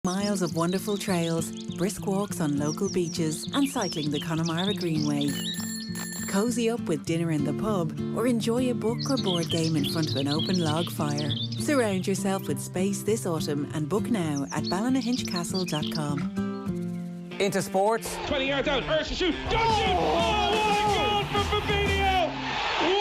Miles of wonderful trails, brisk walks on local beaches and cycling the Connemara Greenway. Cozy up with dinner in the pub or enjoy a book or board game in front of an open log fire. Surround yourself with space this autumn and book now at ballinahinchcastle.com. Into sports. 20 yards out, Ursa shoot, don't shoot! Oh, what a goal from Fabinho!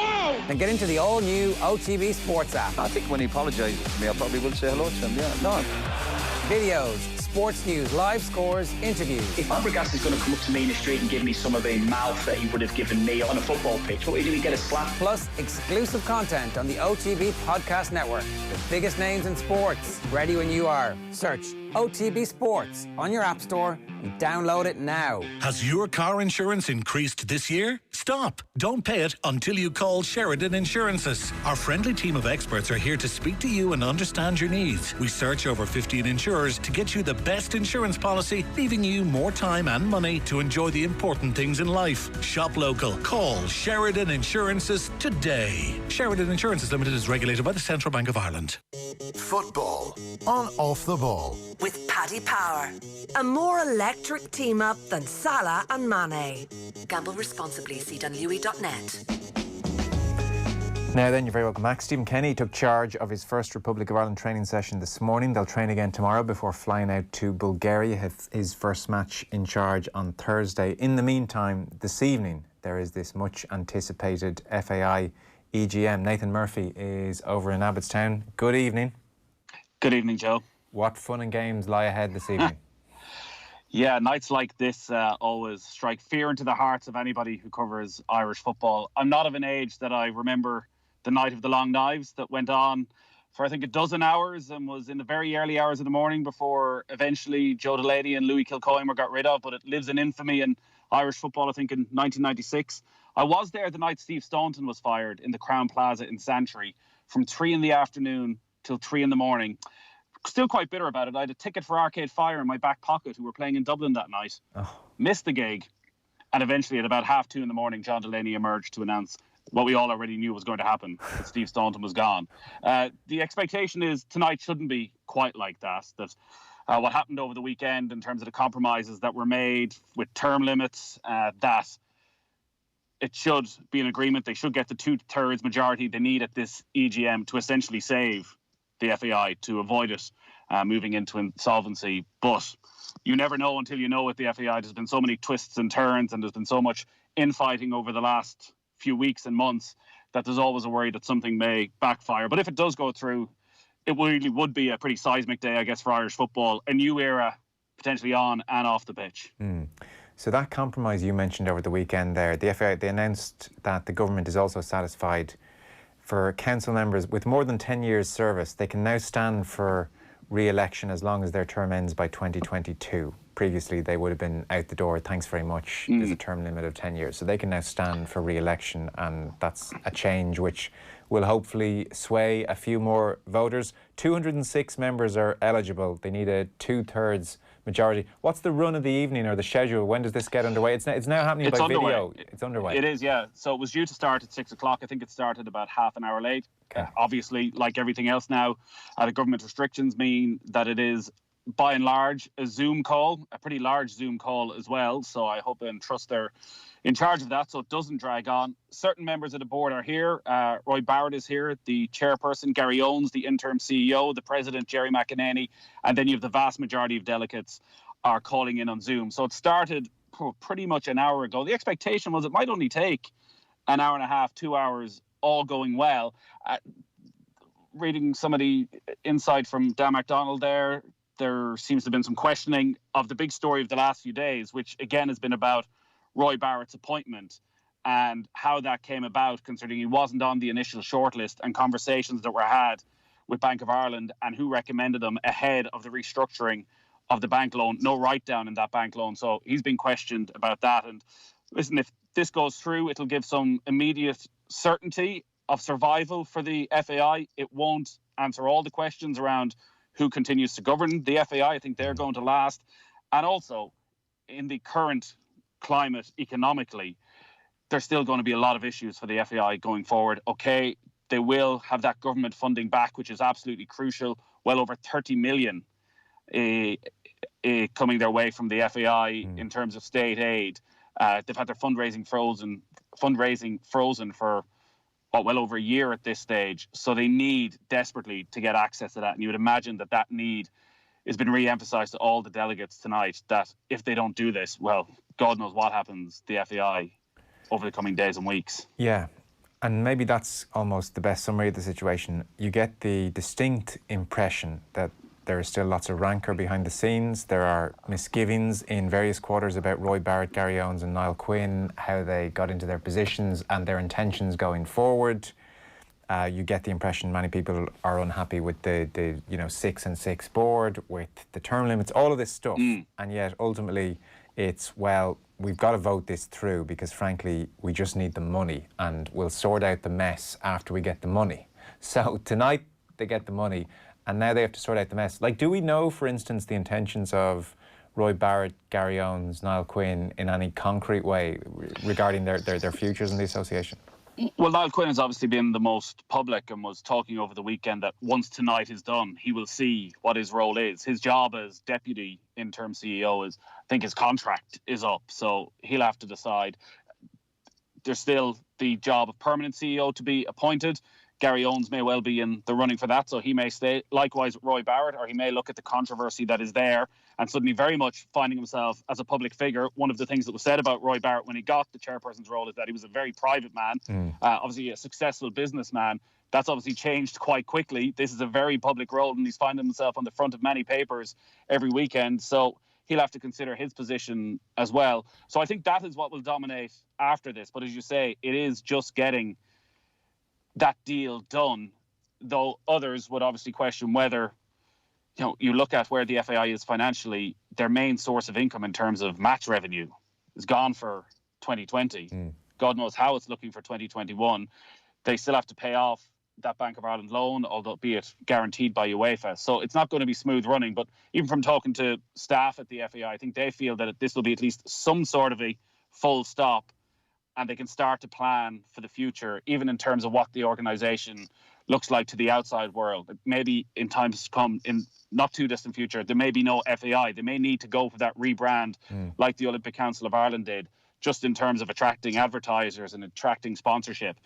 Wow! Then get into the all-new OTB Sports app. I think when he apologises to me, I probably will say hello to him, yeah. No. Videos, sports news, live scores, interviews. If Fabregas is going to come up to me in the street and give me some of the mouth that he would have given me on a football pitch, what would he do? He'd get a slap. Plus, exclusive content on the OTB Podcast Network. The biggest names in sports. Ready when you are. Search OTB Sports on your app store and download it now. Has your car insurance increased this year? Stop. Don't pay it until you call Sheridan Insurances. Our friendly team of experts are here to speak to you and understand your needs. We search over 15 insurers to get you the best insurance policy, leaving you more time and money to enjoy the important things in life. Shop local. Call Sheridan Insurances today. Sheridan Insurances Limited is regulated by the Central Bank of Ireland. Football on Off the Ball. With Paddy Power. A more electric team-up than Salah and Mane. Gamble responsibly. cwe.net. Now then, you're very welcome back. Stephen Kenny took charge of his first Republic of Ireland training session this morning. They'll train again tomorrow before flying out to Bulgaria, his first match in charge on Thursday. In the meantime, this evening, there is this much anticipated FAI EGM. Nathan Murphy is over in Abbottstown. Good evening. Good evening, Joe. What fun and games lie ahead this evening? Yeah, nights like this always strike fear into the hearts of anybody who covers Irish football. I'm not of an age that I remember the night of the long knives that went on for I think a dozen hours and was in the very early hours of the morning before eventually Joe Delaney and Louis Kilcoyne were got rid of, but it lives in infamy in Irish football, I think, in 1996. I was there the night Steve Staunton was fired in the Crown Plaza in Santry from 3 in the afternoon till 3 in the morning. Still quite bitter about it. I had a ticket for Arcade Fire in my back pocket who were playing in Dublin that night. Missed the gig. And eventually at about 2:30 in the morning, John Delaney emerged to announce what we all already knew was going to happen, that Steve Staunton was gone. The expectation is tonight shouldn't be quite like that. That what happened over the weekend in terms of the compromises that were made with term limits, that it should be an agreement. They should get the 2/3 majority they need at this EGM to essentially save the FAI, to avoid it moving into insolvency. But you never know until you know with the FAI. There's been so many twists and turns and there's been so much infighting over the last few weeks and months that there's always a worry that something may backfire. But if it does go through, it really would be a pretty seismic day, I guess, for Irish football. A new era potentially on and off the pitch. So that compromise you mentioned over the weekend there, the FAI, they announced that the government is also satisfied for council members with more than 10 years service. They can now stand for re-election as long as their term ends by 2022. Previously, they would have been out the door. Thanks very much. There's a term limit of 10 years. So they can now stand for re-election, and that's a change which will hopefully sway a few more voters. 206 members are eligible. They need a 2/3 majority. What's the run of the evening or the schedule? When does this get underway? It's now happening by underway. video. It's underway. It is, yeah. So it was due to start at 6 o'clock. I think it started about half an hour late. Okay. Obviously, like everything else now, the government restrictions mean that it is, by and large, a Zoom call, a pretty large Zoom call as well. So I hope and trust they're in charge of that so it doesn't drag on. Certain members of the board are here. Roy Barrett is here, the chairperson, Gary Owens, the interim CEO, the president, Jerry McEnany, and then you have the vast majority of delegates are calling in on Zoom. So it started pretty much an hour ago. The expectation was it might only take an hour and a half, 2 hours, all going well. Reading some of the insight from Dan MacDonald there seems to have been some questioning of the big story of the last few days, which again has been about Roy Barrett's appointment and how that came about, considering he wasn't on the initial shortlist, and conversations that were had with Bank of Ireland and who recommended him ahead of the restructuring of the bank loan. No write down in that bank loan. So he's been questioned about that. And listen, if this goes through, it'll give some immediate certainty of survival for the FAI. It won't answer all the questions around who continues to govern the FAI. I think they're going to last. And also, in the current climate economically, there's still going to be a lot of issues for the FAI going forward. Okay, they will have that government funding back, which is absolutely crucial. Well over 30 million coming their way from the FAI in terms of state aid. They've had their fundraising frozen for well over a year at this stage. So they need desperately to get access to that. And you would imagine that need has been re-emphasised to all the delegates tonight, that if they don't do this, well, God knows what happens to the FAI over the coming days and weeks. Yeah. And maybe that's almost the best summary of the situation. You get the distinct impression that there is still lots of rancour behind the scenes. There are misgivings in various quarters about Roy Barrett, Gary Owens and Niall Quinn, how they got into their positions and their intentions going forward. You get the impression many people are unhappy with the 6-and-6 board, with the term limits, all of this stuff. And yet ultimately it's, well, we've got to vote this through because frankly we just need the money and we'll sort out the mess after we get the money. So tonight they get the money and now they have to sort out the mess. Like, do we know, for instance, the intentions of Roy Barrett, Gary Owens, Niall Quinn in any concrete way regarding their futures in the association? Well, Niall Quinn has obviously been the most public and was talking over the weekend that once tonight is done, he will see what his role is. His job as deputy interim CEO is, I think his contract is up, so he'll have to decide. There's still the job of permanent CEO to be appointed. Gary Owens may well be in the running for that, so he may stay. Likewise, Roy Barrett, or he may look at the controversy that is there and suddenly very much finding himself as a public figure. One of the things that was said about Roy Barrett when he got the chairperson's role is that he was a very private man, obviously a successful businessman. That's obviously changed quite quickly. This is a very public role, and he's finding himself on the front of many papers every weekend. So he'll have to consider his position as well. So I think that is what will dominate after this. But as you say, it is just getting that deal done, though others would obviously question whether, you look at where the FAI is financially, their main source of income in terms of match revenue is gone for 2020. God knows how it's looking for 2021. They still have to pay off that Bank of Ireland loan, albeit guaranteed by UEFA. So it's not going to be smooth running. But even from talking to staff at the FAI, I think they feel that this will be at least some sort of a full stop, and they can start to plan for the future, even in terms of what the organisation looks like to the outside world. Maybe in times to come, in not too distant future, there may be no FAI. They may need to go for that rebrand like the Olympic Council of Ireland did, just in terms of attracting advertisers and attracting sponsorship.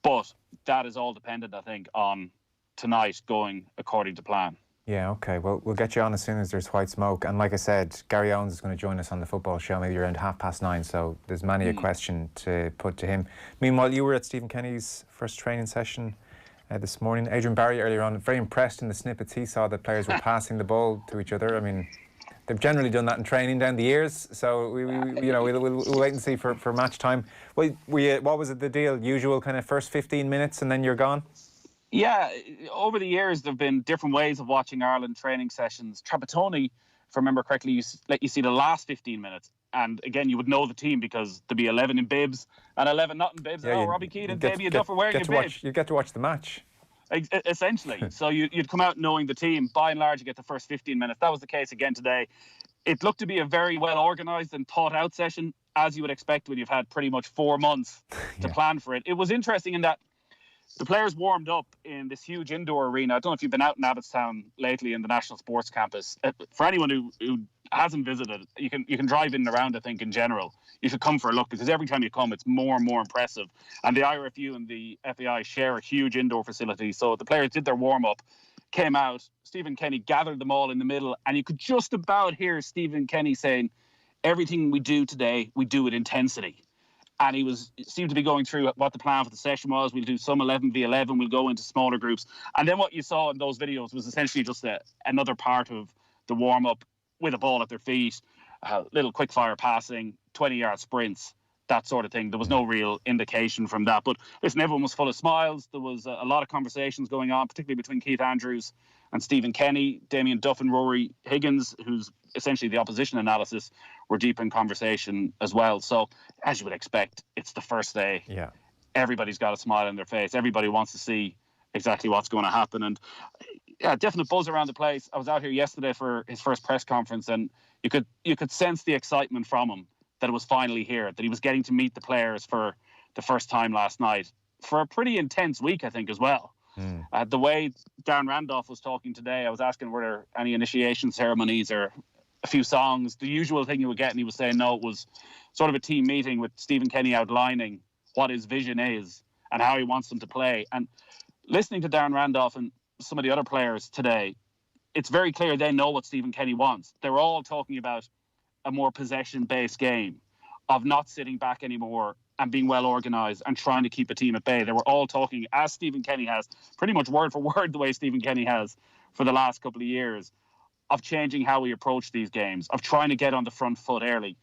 But that is all dependent, I think, on tonight going according to plan. Yeah, OK. Well, we'll get you on as soon as there's white smoke. And like I said, Gary Owens is going to join us on the football show maybe around 9:30. So there's many a question to put to him. Meanwhile, you were at Stephen Kenny's first training session this morning. Adrian Barry earlier on, very impressed in the snippets he saw that players were passing the ball to each other. I mean, they've generally done that in training down the years. So we'll wait and see for match time. Well, what was it, the deal? Usual kind of first 15 minutes and then you're gone? Yeah, over the years, there have been different ways of watching Ireland training sessions. Trapattoni, if I remember correctly, used to let you see the last 15 minutes. And again, you would know the team because there'd be 11 in bibs and 11 not in bibs. Yeah, Robbie Keane, Davy Duffer wearing a bib. You get to watch the match. Essentially. So you'd come out knowing the team. By and large, you get the first 15 minutes. That was the case again today. It looked to be a very well organised and thought out session, as you would expect when you've had pretty much 4 months to plan for it. It was interesting in that the players warmed up in this huge indoor arena. I don't know if you've been out in Abbottstown lately in the National Sports Campus. For anyone who hasn't visited, you can drive in and around, I think, in general. You should come for a look because every time you come, it's more and more impressive. And the IRFU and the FAI share a huge indoor facility. So the players did their warm-up, came out. Stephen Kenny gathered them all in the middle. And you could just about hear Stephen Kenny saying, everything we do today, we do with intensity. And he seemed to be going through what the plan for the session was. We'll do some 11v11. We'll go into smaller groups. And then what you saw in those videos was essentially just another part of the warm-up with a ball at their feet, little quick-fire passing, 20-yard sprints, that sort of thing. There was no real indication from that. But listen, everyone was full of smiles. There was a lot of conversations going on, particularly between Keith Andrews and Stephen Kenny. Damien Duff and Rory Higgins, who's essentially the opposition analysis, were deep in conversation as well. So, as you would expect, it's the first day. Yeah. Everybody's got a smile on their face. Everybody wants to see exactly what's going to happen. And yeah, definite buzz around the place. I was out here yesterday for his first press conference, and you could sense the excitement from him that it was finally here, that he was getting to meet the players for the first time last night for a pretty intense week, I think, as well. The way Darren Randolph was talking today, I was asking were there any initiation ceremonies or a few songs, the usual thing you would get, and he was saying no, it was sort of a team meeting with Stephen Kenny outlining what his vision is and how he wants them to play. And listening to Darren Randolph and some of the other players today, it's very clear they know what Stephen Kenny wants. They're all talking about a more possession-based game, of not sitting back anymore and being well organised and trying to keep a team at bay. They were all talking, as Stephen Kenny has, pretty much word for word the way Stephen Kenny has for the last couple of years, of changing how we approach these games, of trying to get on the front foot early,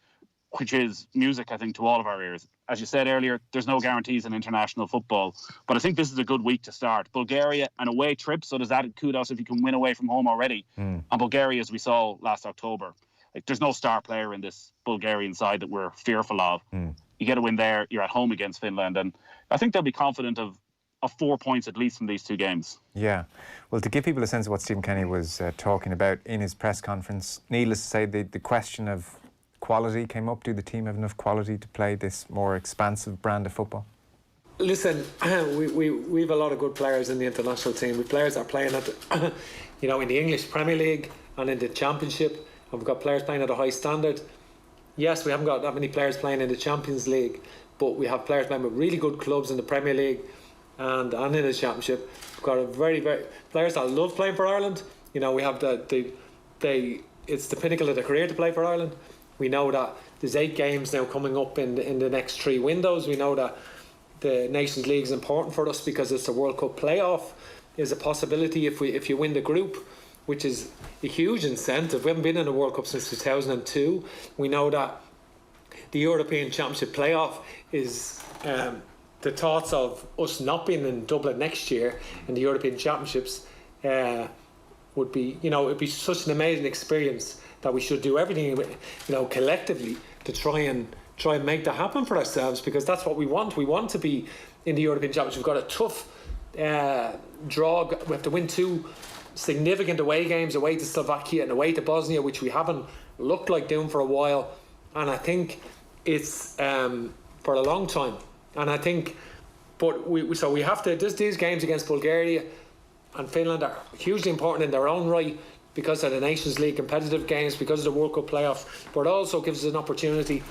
which is music, I think, to all of our ears. As you said earlier, there's no guarantees in international football, but I think this is a good week to start. Bulgaria, an away trip, so there's added kudos if you can win away from home already. And Bulgaria, as we saw last October, like, there's no star player in this Bulgarian side that we're fearful of. You get a win there, you're at home against Finland, and I think they'll be confident of 4 points at least from these two games. Yeah. Well, to give people a sense of what Stephen Kenny was talking about in his press conference, needless to say, the question of quality came up. Do the team have enough quality to play this more expansive brand of football? Listen, we have a lot of good players in the international team. We players are playing at, in the English Premier League and in the Championship. And we've got players playing at a high standard. Yes, we haven't got that many players playing in the Champions League, but we have players playing with really good clubs in the Premier League and in the Championship. We've got a very players that love playing for Ireland. We have it's the pinnacle of their career to play for Ireland. We know that there's 8 games now coming up in the next 3 windows. We know that the Nations League is important for us because it's a World Cup playoff. Is a possibility if you win the group, which is a huge incentive. We haven't been in a World Cup since 2002. We know that the European Championship playoff is the thoughts of us not being in Dublin next year in the European Championships would be, it'd be such an amazing experience that we should do everything, collectively to try and make that happen for ourselves, because that's what we want. We want to be in the European Championship. We've got a tough draw. We have to win 2 significant away games, away to Slovakia and away to Bosnia, which we haven't looked like doing for a while, and I think it's for a long time. And I think, but we have to. These games against Bulgaria and Finland are hugely important in their own right because of the Nations League competitive games, because of the World Cup playoff, but it also gives us an opportunity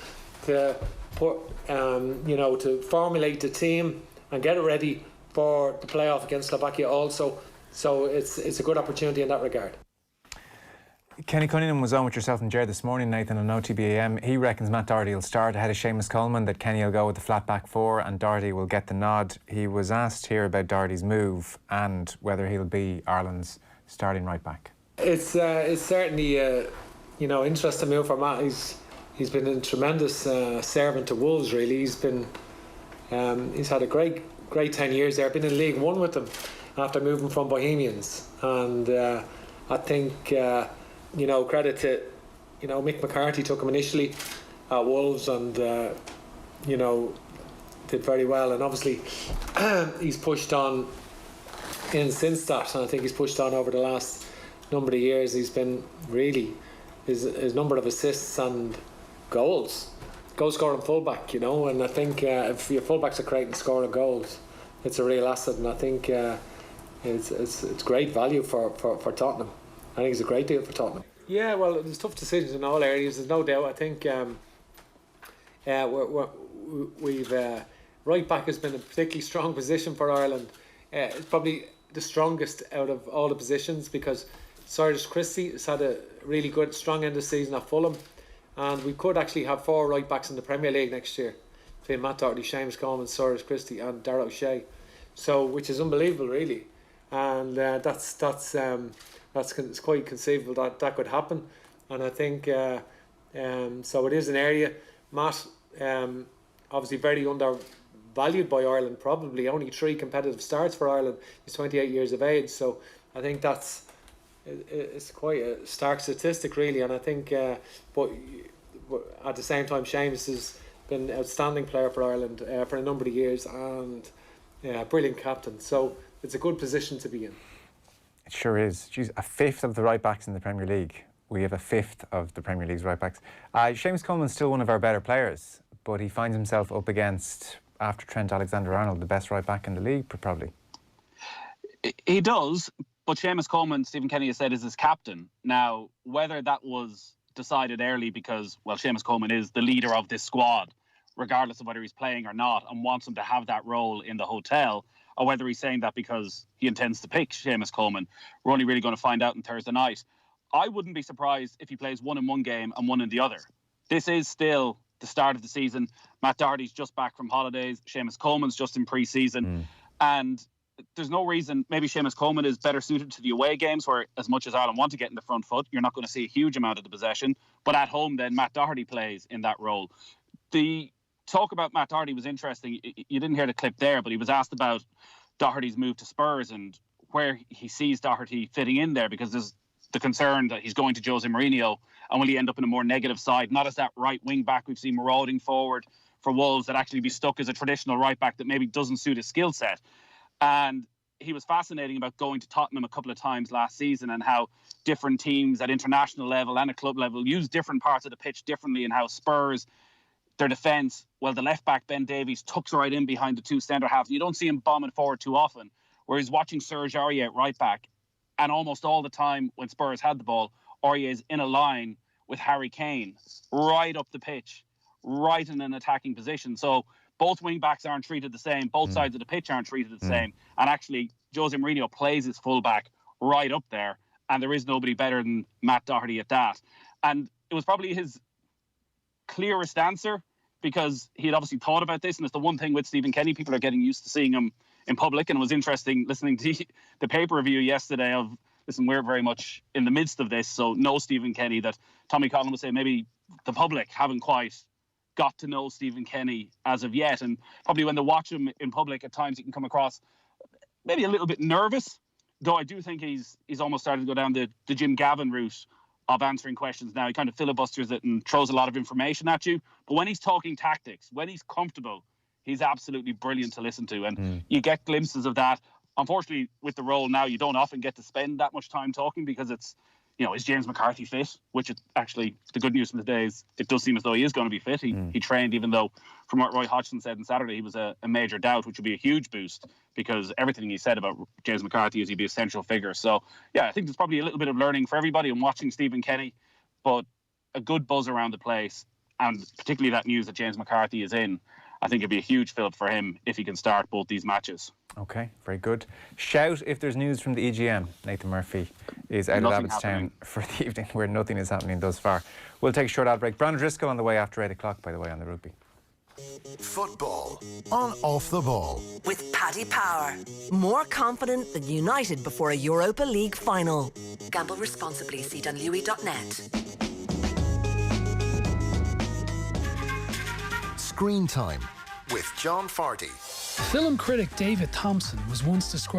to put, to formulate the team and get it ready for the playoff against Slovakia also. So it's a good opportunity in that regard. Kenny Cunningham was on with yourself and Ger this morning, Nathan, on OTBAM. He reckons Matt Doherty will start ahead of Seamus Coleman, that Kenny will go with the flat back 4 and Doherty will get the nod. He was asked here about Doherty's move and whether he'll be Ireland's starting right back. It's certainly interesting move for Matt. He's been a tremendous servant to Wolves. Really, he's had a great 10 years there. Been in League One with them after moving from Bohemians, and I think credit to Mick McCarthy took him initially at Wolves and did very well, and obviously he's pushed on in since that, and I think he's pushed on over the last number of years. He's been really his number of assists and goal scoring fullback, and I think if your fullbacks are creating scoring goals, it's a real asset, and I think it's great value for Tottenham. I think it's a great deal for Tottenham. Yeah, well, there's tough decisions in all areas, there's no doubt. I think we've right back has been a particularly strong position for Ireland. It's probably the strongest out of all the positions, because Cyrus Christie has had a really good, strong end of the season at Fulham, and we could actually have 4 right backs in the Premier League next year between Matt Doherty, Seamus Coleman, Cyrus Christie and Darragh O'Shea, so which is unbelievable really, and that's quite conceivable that could happen, and I think so it is an area. Matt obviously very undervalued by Ireland, probably only 3 competitive starts for Ireland. He's 28 years of age, so I think it's quite a stark statistic really, and I think but at the same time Seamus has been an outstanding player for Ireland for a number of years, and brilliant captain, so it's a good position to be in. It sure is. Jeez, a fifth of the right backs in the Premier League. We have a fifth of the Premier League's right backs. Seamus Coleman's still one of our better players, but he finds himself up against, after Trent Alexander-Arnold, the best right back in the league, probably. He does, but Seamus Coleman, Stephen Kenny has said, is his captain. Now, whether that was decided early because, well, Seamus Coleman is the leader of this squad, regardless of whether he's playing or not, and wants him to have that role in the hotel, or whether he's saying that because he intends to pick Seamus Coleman, we're only really going to find out on Thursday night. I wouldn't be surprised if he plays one in one game and one in the other. This is still the start of the season. Matt Doherty's just back from holidays. Seamus Coleman's just in pre-season. And there's no reason, maybe Seamus Coleman is better suited to the away games where, as much as Ireland want to get in the front foot, you're not going to see a huge amount of the possession. But at home, then, Matt Doherty plays in that role. The talk about Matt Doherty was interesting. You didn't hear the clip there, but he was asked about Doherty's move to Spurs and where he sees Doherty fitting in there, because there's the concern that he's going to Jose Mourinho and will he end up in a more negative side, not as that right wing back we've seen marauding forward for Wolves, that actually be stuck as a traditional right back that maybe doesn't suit his skill set. And he was fascinating about going to Tottenham a couple of times last season and how different teams at international level and at club level use different parts of the pitch differently, and how Spurs, their defence, well, the left back Ben Davies tucks right in behind the two centre halves. You don't see him bombing forward too often, whereas watching Serge Aurier at right back, and almost all the time when Spurs had the ball, Aurier is in a line with Harry Kane right up the pitch, right in an attacking position. So both wing backs aren't treated the same. Both sides of the pitch aren't treated the same. And actually, Jose Mourinho plays his fullback right up there, and there is nobody better than Matt Doherty at that. And it was probably his clearest answer, because he had obviously thought about this, and it's the one thing with Stephen Kenny, people are getting used to seeing him in public. And it was interesting listening to the paper review yesterday of, listen, we're very much in the midst of this, so no Stephen Kenny, that Tommy Conlon would say maybe the public haven't quite got to know Stephen Kenny as of yet. And probably when they watch him in public, at times he can come across maybe a little bit nervous, though I do think he's almost started to go down the Jim Gavin route of answering questions now. He kind of filibusters it and throws a lot of information at you. But when he's talking tactics, when he's comfortable, he's absolutely brilliant to listen to. And you get glimpses of that. Unfortunately, with the role now, you don't often get to spend that much time talking, because it's, you know, is James McCarthy fit? Which is actually the good news from the day is it does seem as though he is going to be fit. He trained, even though from what Roy Hodgson said on Saturday, he was a major doubt, which would be a huge boost, because everything he said about James McCarthy is he'd be a central figure. So, yeah, I think there's probably a little bit of learning for everybody and watching Stephen Kenny, but a good buzz around the place, and particularly that news that James McCarthy is in. I think it'd be a huge fill for him if he can start both these matches. OK, very good. Shout if there's news from the EGM. Nathan Murphy is out of Abbottstown for the evening, where nothing is happening thus far. We'll take a short ad break. Brandon Driscoll on the way after 8 o'clock, by the way, on the rugby. Football on Off the Ball. With Paddy Power. More confident than United before a Europa League final. Gamble responsibly. See dunlewy.net. Screen Time with John Farty. Film critic David Thompson was once described